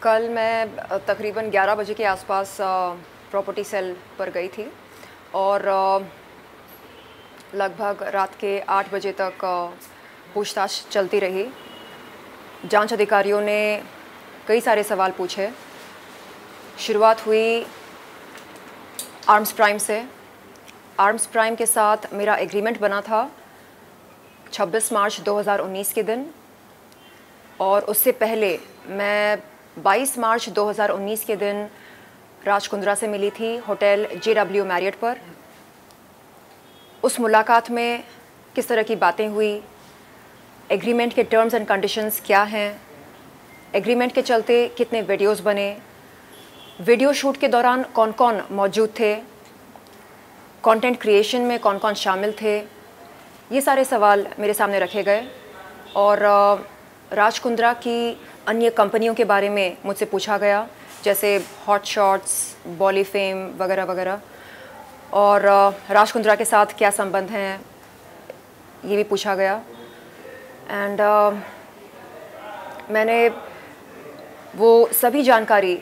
कल मैं तकरीबन 11 बजे के आसपास प्रॉपर्टी सेल पर गई थी और लगभग रात के 8 बजे तक पूछताछ चलती रही। जांच अधिकारियों ने कई सारे सवाल पूछे। शुरुआत हुई आर्म्स प्राइम से। आर्म्स प्राइम के साथ मेरा एग्रीमेंट बना था 26 मार्च 2019 के दिन, और उससे पहले मैं 22 मार्च 2019 के दिन राज कुंद्रा से मिली थी होटल JW मैरियट पर। उस मुलाकात में किस तरह की बातें हुई, एग्रीमेंट के टर्म्स एंड कंडीशंस क्या हैं, एग्रीमेंट के चलते कितने वीडियोस बने, वीडियो शूट के दौरान कौन कौन मौजूद थे, कंटेंट क्रिएशन में कौन कौन शामिल थे, ये सारे सवाल मेरे सामने रखे गए। और राज कुंद्रा की अन्य कंपनियों के बारे में मुझसे पूछा गया, जैसे हॉट शॉट्स, बॉली फेम वगैरह वगैरह, और राज कुंद्रा के साथ क्या संबंध हैं ये भी पूछा गया। एंड मैंने वो सभी जानकारी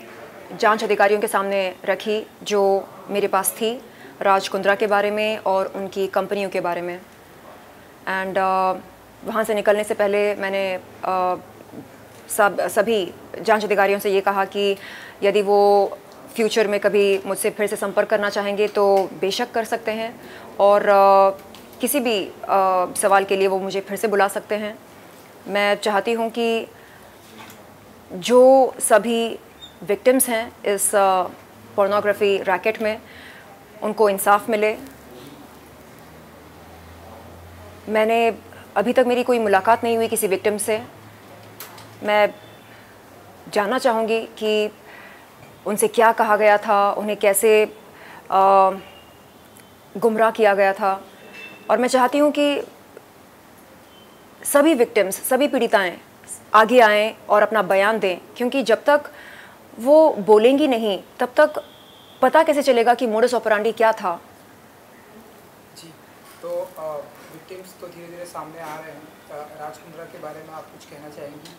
जांच अधिकारियों के सामने रखी जो मेरे पास थी राज कुंद्रा के बारे में और उनकी कंपनियों के बारे में। एंड वहाँ से निकलने से पहले मैंने सभी जांच अधिकारियों से ये कहा कि यदि वो फ्यूचर में कभी मुझसे फिर से संपर्क करना चाहेंगे तो बेशक कर सकते हैं, और किसी भी सवाल के लिए वो मुझे फिर से बुला सकते हैं। मैं चाहती हूँ कि जो सभी विक्टिम्स हैं इस पोर्नोग्राफी रैकेट में, उनको इंसाफ मिले। मैंने अभी तक मेरी कोई मुलाकात नहीं हुई किसी विक्टिम से। मैं जानना चाहूँगी कि उनसे क्या कहा गया था, उन्हें कैसे गुमराह किया गया था। और मैं चाहती हूँ कि सभी विक्टिम्स, सभी पीड़िताएं आगे आएँ और अपना बयान दें, क्योंकि जब तक वो बोलेंगी नहीं तब तक पता कैसे चलेगा कि मोडस ऑपरेंडी क्या था। जी, तो विक्टिम्स तो धीरे धीरे सामने आ रहे हैं। राज कुंद्रा के बारे में आप कुछ कहना चाहेंगी?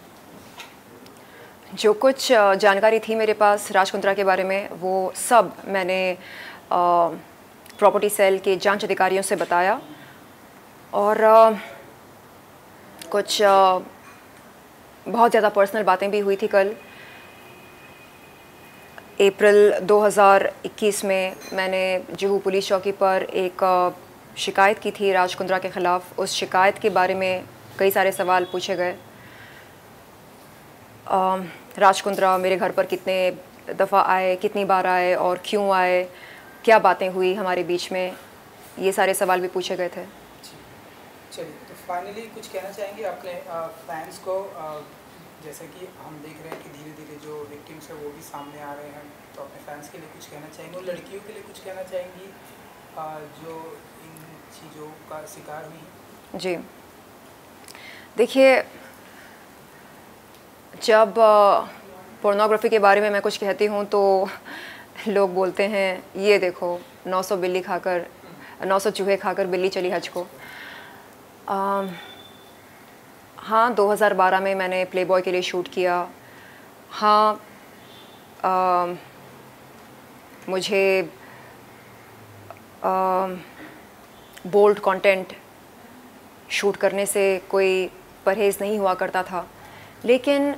जो कुछ जानकारी थी मेरे पास राज कुंद्रा के बारे में, वो सब मैंने प्रॉपर्टी सेल के जांच अधिकारियों से बताया। और कुछ बहुत ज़्यादा पर्सनल बातें भी हुई थी। कल अप्रैल 2021 में मैंने जुहू पुलिस चौकी पर एक शिकायत की थी राज कुंद्रा के ख़िलाफ़। उस शिकायत के बारे में कई सारे सवाल पूछे गए। राज कुंद्रा मेरे घर पर कितने दफ़ा आए, कितनी बार आए और क्यों आए, क्या बातें हुई हमारे बीच में, ये सारे सवाल भी पूछे गए थे। चलिए, तो फाइनली कुछ कहना चाहेंगे अपने फैंस को? जैसे कि हम देख रहे हैं कि धीरे धीरे जो विक्टिम्स है वो भी सामने आ रहे हैं, तो अपने फैंस के लिए कुछ कहना चाहेंगे और लड़कियों के लिए कुछ कहना चाहेंगी जो इन चीज़ों का शिकार हुई? जी देखिए, जब पोर्नोग्राफी के बारे में मैं कुछ कहती हूँ तो लोग बोलते हैं ये देखो 900 चूहे खाकर बिल्ली चली हज को। हाँ, 2012 में मैंने प्लेबॉय के लिए शूट किया। हाँ, मुझे बोल्ड कंटेंट शूट करने से कोई परहेज़ नहीं हुआ करता था, लेकिन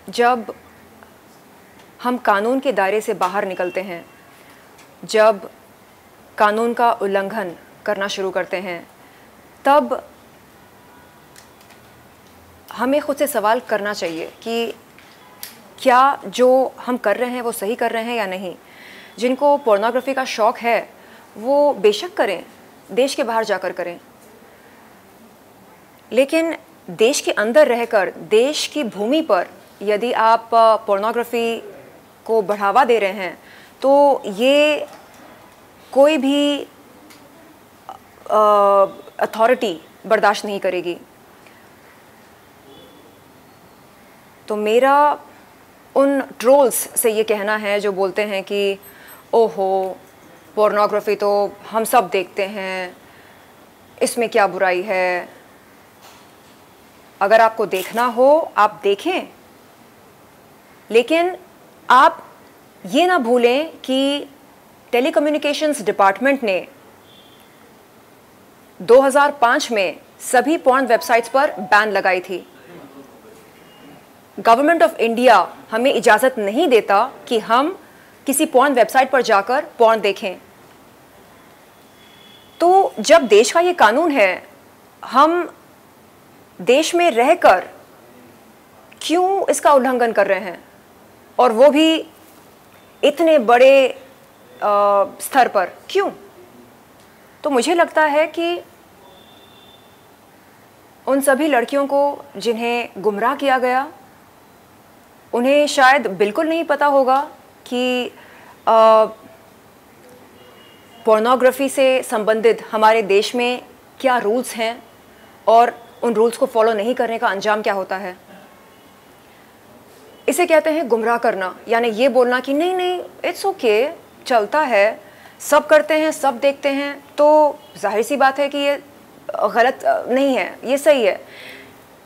जब हम कानून के दायरे से बाहर निकलते हैं, जब कानून का उल्लंघन करना शुरू करते हैं, तब हमें खुद से सवाल करना चाहिए कि क्या जो हम कर रहे हैं वो सही कर रहे हैं या नहीं। जिनको पोर्नोग्राफी का शौक़ है वो बेशक करें, देश के बाहर जाकर करें, लेकिन देश के अंदर रहकर देश की भूमि पर यदि आप पोर्नोग्राफी को बढ़ावा दे रहे हैं तो ये कोई भी अथॉरिटी बर्दाश्त नहीं करेगी। तो मेरा उन ट्रोल्स से ये कहना है जो बोलते हैं कि ओहो पोर्नोग्राफी तो हम सब देखते हैं, इसमें क्या बुराई है, अगर आपको देखना हो आप देखें, लेकिन आप ये ना भूलें कि टेलीकम्युनिकेशंस डिपार्टमेंट ने 2005 में सभी पॉर्न वेबसाइट्स पर बैन लगाई थी। गवर्नमेंट ऑफ इंडिया हमें इजाज़त नहीं देता कि हम किसी पॉर्न वेबसाइट पर जाकर पॉर्न देखें। तो जब देश का ये कानून है, हम देश में रहकर क्यों इसका उल्लंघन कर रहे हैं, और वो भी इतने बड़े स्तर पर क्यों? तो मुझे लगता है कि उन सभी लड़कियों को जिन्हें गुमराह किया गया, उन्हें शायद बिल्कुल नहीं पता होगा कि पोर्नोग्राफी से संबंधित हमारे देश में क्या रूल्स हैं और उन रूल्स को फॉलो नहीं करने का अंजाम क्या होता है। इसे कहते हैं गुमराह करना, यानी ये बोलना कि नहीं नहीं इट्स ओके, चलता है, सब करते हैं, सब देखते हैं, तो जाहिर सी बात है कि ये गलत नहीं है, ये सही है।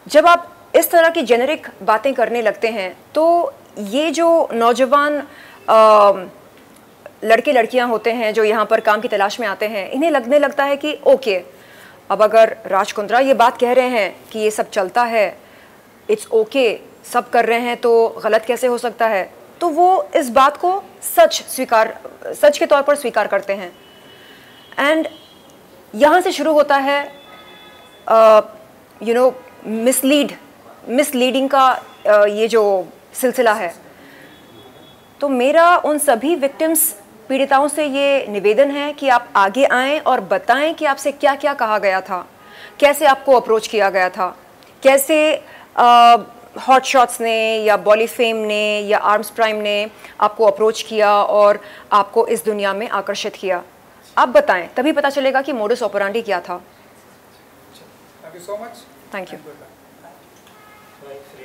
जब आप इस तरह की जेनेरिक बातें करने लगते हैं तो ये जो नौजवान लड़के लड़कियां होते हैं जो यहाँ पर काम की तलाश में आते हैं, इन्हें लगने लगता है कि ओके, अब अगर राज कुंद्रा ये बात कह रहे हैं कि ये सब चलता है, इट्स ओके, सब कर रहे हैं, तो गलत कैसे हो सकता है। तो वो इस बात को सच के तौर पर स्वीकार करते हैं। एंड यहाँ से शुरू होता है मिसलीडिंग का ये जो सिलसिला है। तो मेरा उन सभी विक्टिम्स, पीड़िताओं से ये निवेदन है कि आप आगे आएं और बताएं कि आपसे क्या क्या कहा गया था, कैसे आपको अप्रोच किया गया था, कैसे हॉट शॉट्स ने या बॉलीफेम ने या आर्म्स प्राइम ने आपको अप्रोच किया और आपको इस दुनिया में आकर्षित किया। आप बताएं, तभी पता चलेगा कि मोडस ऑपरेंडी क्या था। Thank you so much. Thank you.